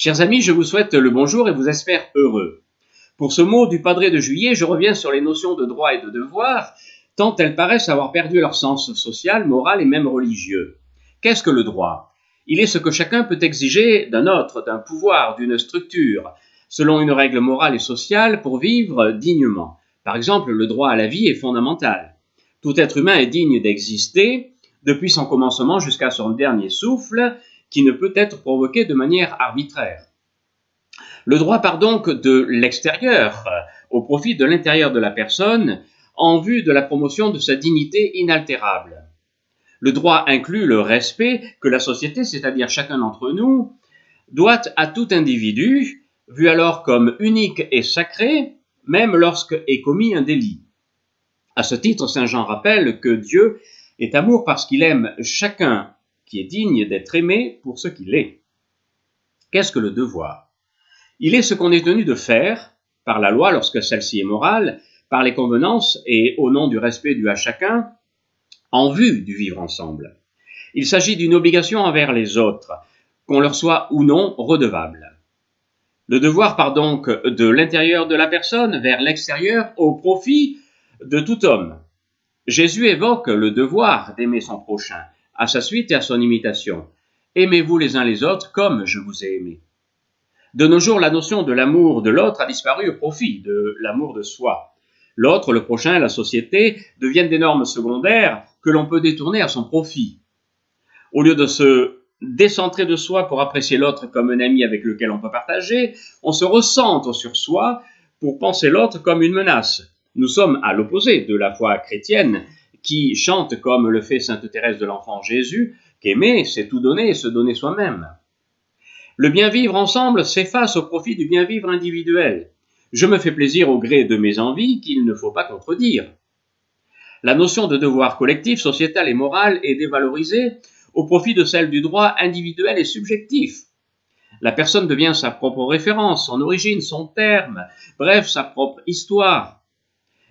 Chers amis, je vous souhaite le bonjour et vous espère heureux. Pour ce mot du Padre de juillet, je reviens sur les notions de droit et de devoir, tant elles paraissent avoir perdu leur sens social, moral et même religieux. Qu'est-ce que le droit? Il est ce que chacun peut exiger d'un autre, d'un pouvoir, d'une structure, selon une règle morale et sociale pour vivre dignement. Par exemple, le droit à la vie est fondamental. Tout être humain est digne d'exister, depuis son commencement jusqu'à son dernier souffle, qui ne peut être provoqué de manière arbitraire. Le droit part donc de l'extérieur au profit de l'intérieur de la personne en vue de la promotion de sa dignité inaltérable. Le droit inclut le respect que la société, c'est-à-dire chacun d'entre nous, doit à tout individu, vu alors comme unique et sacré, même lorsque est commis un délit. À ce titre, saint Jean rappelle que Dieu est amour parce qu'il aime chacun qui est digne d'être aimé pour ce qu'il est. Qu'est-ce que le devoir? Il est ce qu'on est tenu de faire, par la loi lorsque celle-ci est morale, par les convenances et au nom du respect dû à chacun, en vue du vivre ensemble. Il s'agit d'une obligation envers les autres, qu'on leur soit ou non redevable. Le devoir part donc de l'intérieur de la personne vers l'extérieur au profit de tout homme. Jésus évoque le devoir d'aimer son prochain, à sa suite et à son imitation. Aimez-vous les uns les autres comme je vous ai aimé. De nos jours, la notion de l'amour de l'autre a disparu au profit de l'amour de soi. L'autre, le prochain, la société deviennent des normes secondaires que l'on peut détourner à son profit. Au lieu de se décentrer de soi pour apprécier l'autre comme un ami avec lequel on peut partager, on se recentre sur soi pour penser l'autre comme une menace. Nous sommes à l'opposé de la foi chrétienne qui chante comme le fait sainte Thérèse de l'Enfant Jésus, qu'aimer, c'est tout donner et se donner soi-même. Le bien vivre ensemble s'efface au profit du bien vivre individuel. Je me fais plaisir au gré de mes envies qu'il ne faut pas contredire. La notion de devoir collectif, sociétal et moral est dévalorisée au profit de celle du droit individuel et subjectif. La personne devient sa propre référence, son origine, son terme, bref, sa propre histoire.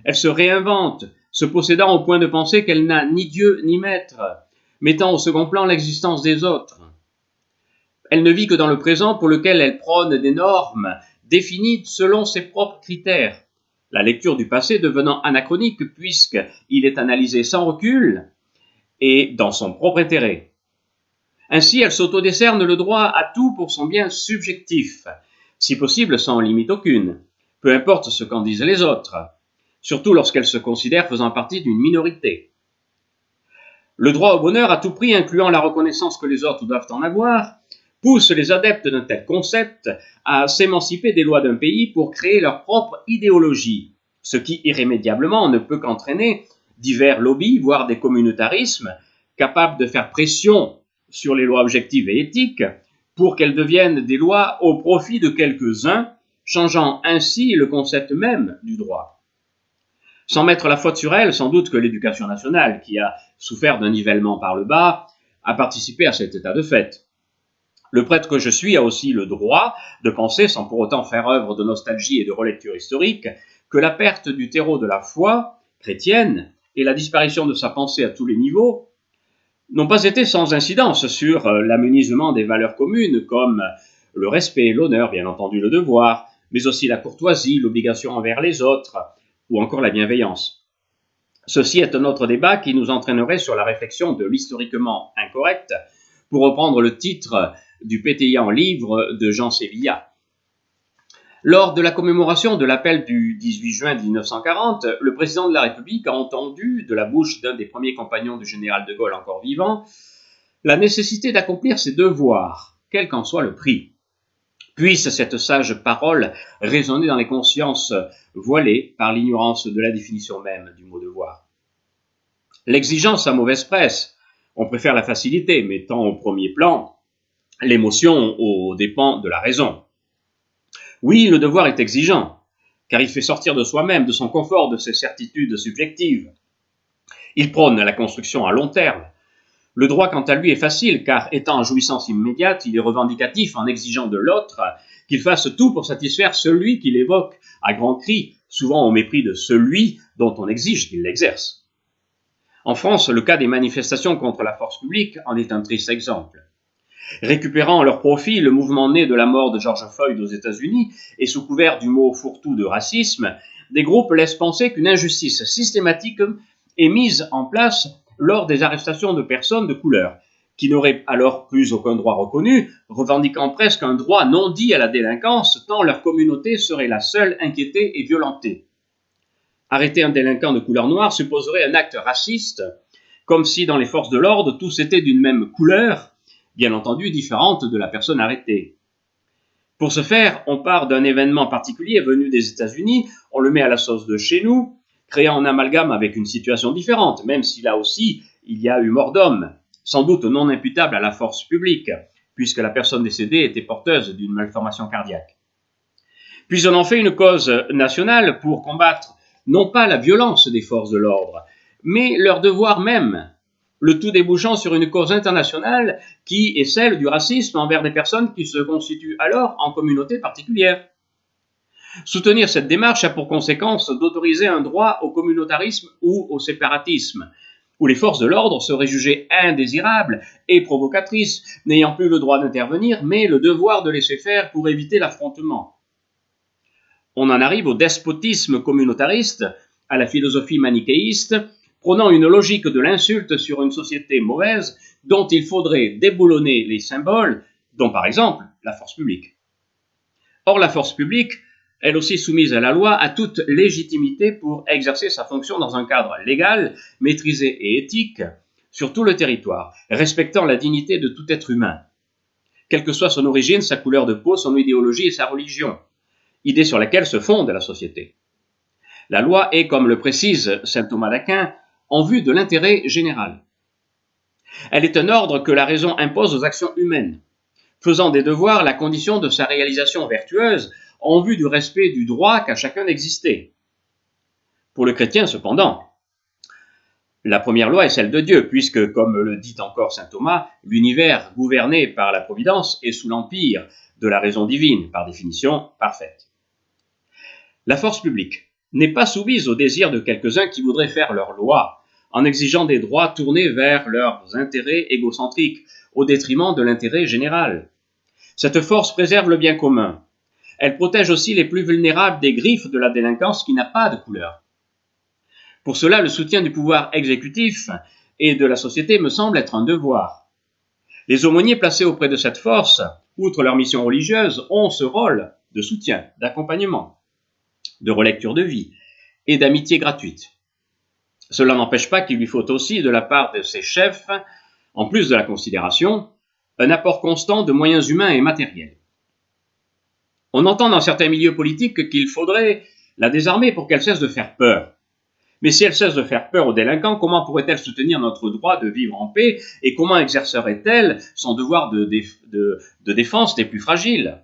Elle se réinvente, se possédant au point de penser qu'elle n'a ni Dieu ni maître, mettant au second plan l'existence des autres. Elle ne vit que dans le présent pour lequel elle prône des normes définies selon ses propres critères. La lecture du passé devenant anachronique puisqu'il est analysé sans recul et dans son propre intérêt. Ainsi, elle s'autodécerne le droit à tout pour son bien subjectif, si possible sans limite aucune, peu importe ce qu'en disent les autres, surtout lorsqu'elle se considère faisant partie d'une minorité. Le droit au bonheur à tout prix, incluant la reconnaissance que les autres doivent en avoir, pousse les adeptes d'un tel concept à s'émanciper des lois d'un pays pour créer leur propre idéologie, ce qui irrémédiablement ne peut qu'entraîner divers lobbies, voire des communautarismes, capables de faire pression sur les lois objectives et éthiques pour qu'elles deviennent des lois au profit de quelques-uns, changeant ainsi le concept même du droit. Sans mettre la faute sur elle, sans doute que l'éducation nationale, qui a souffert d'un nivellement par le bas, a participé à cet état de fait. Le prêtre que je suis a aussi le droit de penser, sans pour autant faire œuvre de nostalgie et de relecture historique, que la perte du terreau de la foi chrétienne et la disparition de sa pensée à tous les niveaux n'ont pas été sans incidence sur l'amenuisement des valeurs communes comme le respect, l'honneur, bien entendu le devoir, mais aussi la courtoisie, l'obligation envers les autres ou encore la bienveillance. Ceci est un autre débat qui nous entraînerait sur la réflexion de l'historiquement incorrect, pour reprendre le titre du pétillant livre de Jean Sévillat. Lors de la commémoration de l'appel du 18 juin 1940, le président de la République a entendu, de la bouche d'un des premiers compagnons du général de Gaulle encore vivant, la nécessité d'accomplir ses devoirs, quel qu'en soit le prix. Puisse cette sage parole résonner dans les consciences voilées par l'ignorance de la définition même du mot devoir. L'exigence a mauvaise presse. On préfère la facilité, mettant au premier plan l'émotion aux dépens de la raison. Oui, le devoir est exigeant, car il fait sortir de soi-même, de son confort, de ses certitudes subjectives. Il prône la construction à long terme. Le droit, quant à lui, est facile, car étant en jouissance immédiate, il est revendicatif en exigeant de l'autre qu'il fasse tout pour satisfaire celui qu'il évoque à grands cris, souvent au mépris de celui dont on exige qu'il l'exerce. En France, le cas des manifestations contre la force publique en est un triste exemple. Récupérant à leur profit le mouvement né de la mort de George Floyd aux États-Unis et sous couvert du mot fourre-tout de racisme, des groupes laissent penser qu'une injustice systématique est mise en place lors des arrestations de personnes de couleur, qui n'auraient alors plus aucun droit reconnu, revendiquant presque un droit non dit à la délinquance, tant leur communauté serait la seule inquiétée et violentée. Arrêter un délinquant de couleur noire supposerait un acte raciste, comme si dans les forces de l'ordre tous étaient d'une même couleur, bien entendu différente de la personne arrêtée. Pour ce faire, on part d'un événement particulier venu des États-Unis, on le met à la sauce de chez nous, créant un amalgame avec une situation différente, même si là aussi il y a eu mort d'homme, sans doute non imputable à la force publique, puisque la personne décédée était porteuse d'une malformation cardiaque. Puis on en fait une cause nationale pour combattre non pas la violence des forces de l'ordre, mais leur devoir même, le tout débouchant sur une cause internationale qui est celle du racisme envers des personnes qui se constituent alors en communauté particulière. Soutenir cette démarche a pour conséquence d'autoriser un droit au communautarisme ou au séparatisme, où les forces de l'ordre seraient jugées indésirables et provocatrices, n'ayant plus le droit d'intervenir, mais le devoir de laisser faire pour éviter l'affrontement. On en arrive au despotisme communautariste, à la philosophie manichéiste, prônant une logique de l'insulte sur une société mauvaise dont il faudrait déboulonner les symboles, dont par exemple la force publique. Or, la force publique, elle aussi soumise à la loi, a toute légitimité pour exercer sa fonction dans un cadre légal, maîtrisé et éthique, sur tout le territoire, respectant la dignité de tout être humain, quelle que soit son origine, sa couleur de peau, son idéologie et sa religion, idée sur laquelle se fonde la société. La loi est, comme le précise saint Thomas d'Aquin, en vue de l'intérêt général. Elle est un ordre que la raison impose aux actions humaines, faisant des devoirs la condition de sa réalisation vertueuse en vue du respect du droit qu'a chacun d'exister. Pour le chrétien, cependant, la première loi est celle de Dieu, puisque, comme le dit encore saint Thomas, l'univers gouverné par la providence est sous l'empire de la raison divine, par définition parfaite. La force publique n'est pas soumise aux désirs de quelques-uns qui voudraient faire leur loi, en exigeant des droits tournés vers leurs intérêts égocentriques, au détriment de l'intérêt général. Cette force préserve le bien commun. Elle protège aussi les plus vulnérables des griffes de la délinquance qui n'a pas de couleur. Pour cela, le soutien du pouvoir exécutif et de la société me semble être un devoir. Les aumôniers placés auprès de cette force, outre leur mission religieuse, ont ce rôle de soutien, d'accompagnement, de relecture de vie et d'amitié gratuite. Cela n'empêche pas qu'il lui faut aussi, de la part de ses chefs, en plus de la considération, un apport constant de moyens humains et matériels. On entend dans certains milieux politiques qu'il faudrait la désarmer pour qu'elle cesse de faire peur. Mais si elle cesse de faire peur aux délinquants, comment pourrait-elle soutenir notre droit de vivre en paix et comment exercerait-elle son devoir de défense des plus fragiles?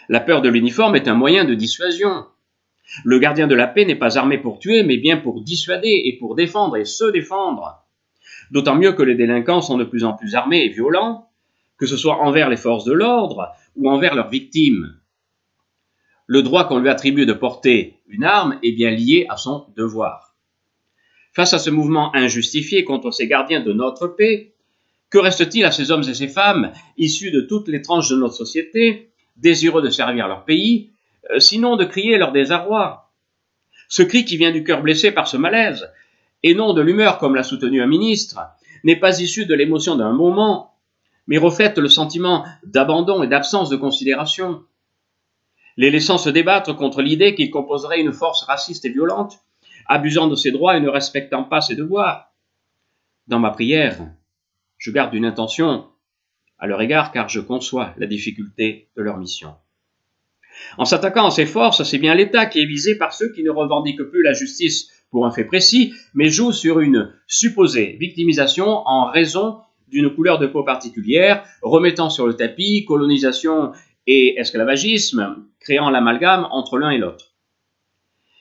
La peur de l'uniforme est un moyen de dissuasion. Le gardien de la paix n'est pas armé pour tuer, mais bien pour dissuader et pour défendre et se défendre. D'autant mieux que les délinquants sont de plus en plus armés et violents, que ce soit envers les forces de l'ordre ou envers leurs victimes. Le droit qu'on lui attribue de porter une arme est bien lié à son devoir. Face à ce mouvement injustifié contre ces gardiens de notre paix, que reste-t-il à ces hommes et ces femmes issus de toutes les tranches de notre société, désireux de servir leur pays, sinon de crier leur désarroi? Ce cri qui vient du cœur blessé par ce malaise, et non de l'humeur comme l'a soutenu un ministre, n'est pas issu de l'émotion d'un moment, mais reflète le sentiment d'abandon et d'absence de considération. Les laissant se débattre contre l'idée qu'ils composeraient une force raciste et violente, abusant de ses droits et ne respectant pas ses devoirs. Dans ma prière, je garde une intention à leur égard car je conçois la difficulté de leur mission. En s'attaquant à ces forces, c'est bien l'État qui est visé par ceux qui ne revendiquent plus la justice pour un fait précis, mais jouent sur une supposée victimisation en raison d'une couleur de peau particulière, remettant sur le tapis colonisation et esclavagisme, créant l'amalgame entre l'un et l'autre.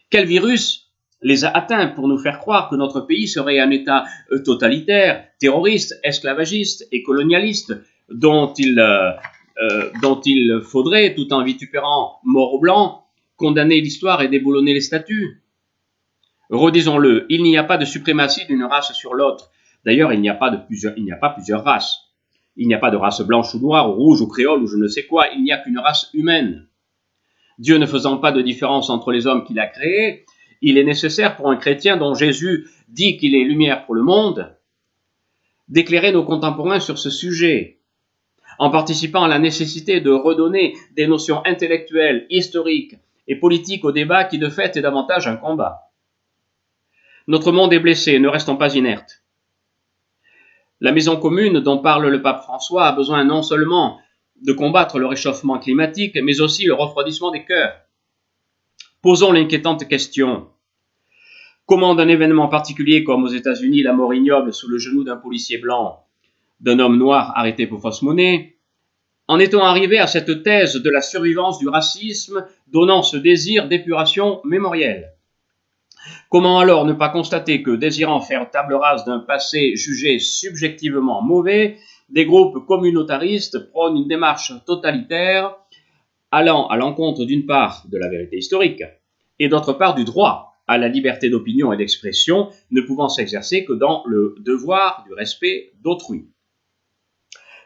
Quel virus les a atteints pour nous faire croire que notre pays serait un État totalitaire, terroriste, esclavagiste et colonialiste, dont il faudrait, tout en vitupérant mort aux blancs, condamner l'histoire et déboulonner les statuts? Redisons-le, il n'y a pas de suprématie d'une race sur l'autre. D'ailleurs, il n'y a pas plusieurs races. Il n'y a pas de race blanche ou noire, ou rouge ou créole ou je ne sais quoi, il n'y a qu'une race humaine. Dieu ne faisant pas de différence entre les hommes qu'il a créés, il est nécessaire pour un chrétien dont Jésus dit qu'il est lumière pour le monde, d'éclairer nos contemporains sur ce sujet, en participant à la nécessité de redonner des notions intellectuelles, historiques et politiques au débat qui de fait est davantage un combat. Notre monde est blessé, ne restons pas inertes. La maison commune dont parle le pape François a besoin non seulement de combattre le réchauffement climatique, mais aussi le refroidissement des cœurs. Posons l'inquiétante question. Comment d'un événement particulier comme aux États-Unis la mort ignoble sous le genou d'un policier blanc, d'un homme noir arrêté pour fausse monnaie, en est-on arrivé à cette thèse de la survivance du racisme donnant ce désir d'épuration mémorielle? Comment alors ne pas constater que, désirant faire table rase d'un passé jugé subjectivement mauvais, des groupes communautaristes prônent une démarche totalitaire allant à l'encontre d'une part de la vérité historique et d'autre part du droit à la liberté d'opinion et d'expression, ne pouvant s'exercer que dans le devoir du respect d'autrui.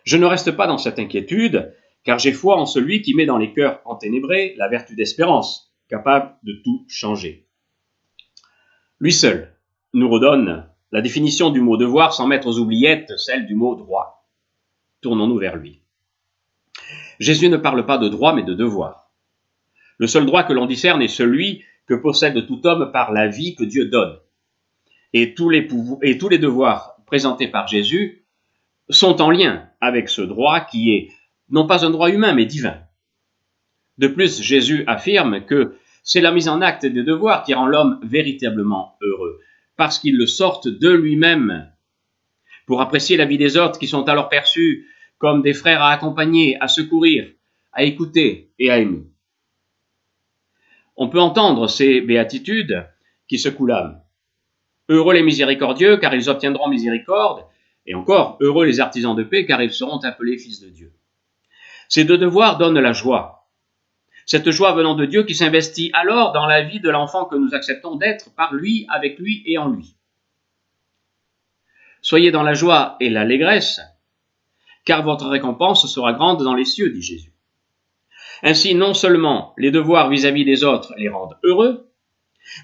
Je ne reste pas dans cette inquiétude, car j'ai foi en celui qui met dans les cœurs enténébrés la vertu d'espérance, capable de tout changer. Lui seul nous redonne la définition du mot devoir sans mettre aux oubliettes celle du mot droit. Tournons-nous vers lui. Jésus ne parle pas de droit mais de devoir. Le seul droit que l'on discerne est celui que possède tout homme par la vie que Dieu donne. Et tous les devoirs présentés par Jésus sont en lien avec ce droit qui est non pas un droit humain mais divin. De plus, Jésus affirme que c'est la mise en acte des devoirs qui rend l'homme véritablement heureux, parce qu'ils le sortent de lui-même. Pour apprécier la vie des autres qui sont alors perçus comme des frères à accompagner, à secourir, à écouter et à aimer. On peut entendre ces béatitudes qui secouent l'âme. Heureux les miséricordieux, car ils obtiendront miséricorde, et encore, heureux les artisans de paix, car ils seront appelés fils de Dieu. Ces deux devoirs donnent la joie. Cette joie venant de Dieu qui s'investit alors dans la vie de l'enfant que nous acceptons d'être par lui, avec lui et en lui. Soyez dans la joie et l'allégresse, car votre récompense sera grande dans les cieux, dit Jésus. Ainsi, non seulement les devoirs vis-à-vis des autres les rendent heureux,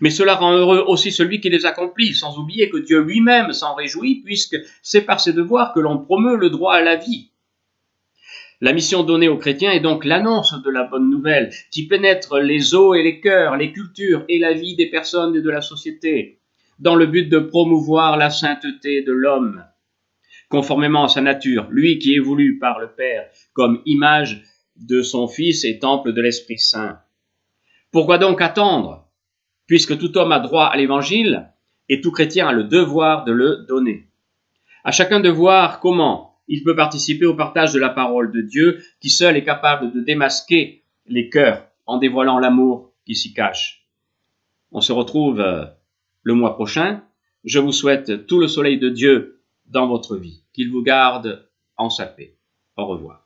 mais cela rend heureux aussi celui qui les accomplit, sans oublier que Dieu lui-même s'en réjouit, puisque c'est par ses devoirs que l'on promeut le droit à la vie. La mission donnée aux chrétiens est donc l'annonce de la bonne nouvelle qui pénètre les os et les cœurs, les cultures et la vie des personnes et de la société, dans le but de promouvoir la sainteté de l'homme, conformément à sa nature, lui qui est voulu par le Père comme image de son Fils et temple de l'Esprit Saint. Pourquoi donc attendre, puisque tout homme a droit à l'Évangile et tout chrétien a le devoir de le donner? À chacun de voir comment il peut participer au partage de la parole de Dieu, qui seul est capable de démasquer les cœurs en dévoilant l'amour qui s'y cache. On se retrouve le mois prochain. Je vous souhaite tout le soleil de Dieu dans votre vie, qu'il vous garde en sa paix. Au revoir.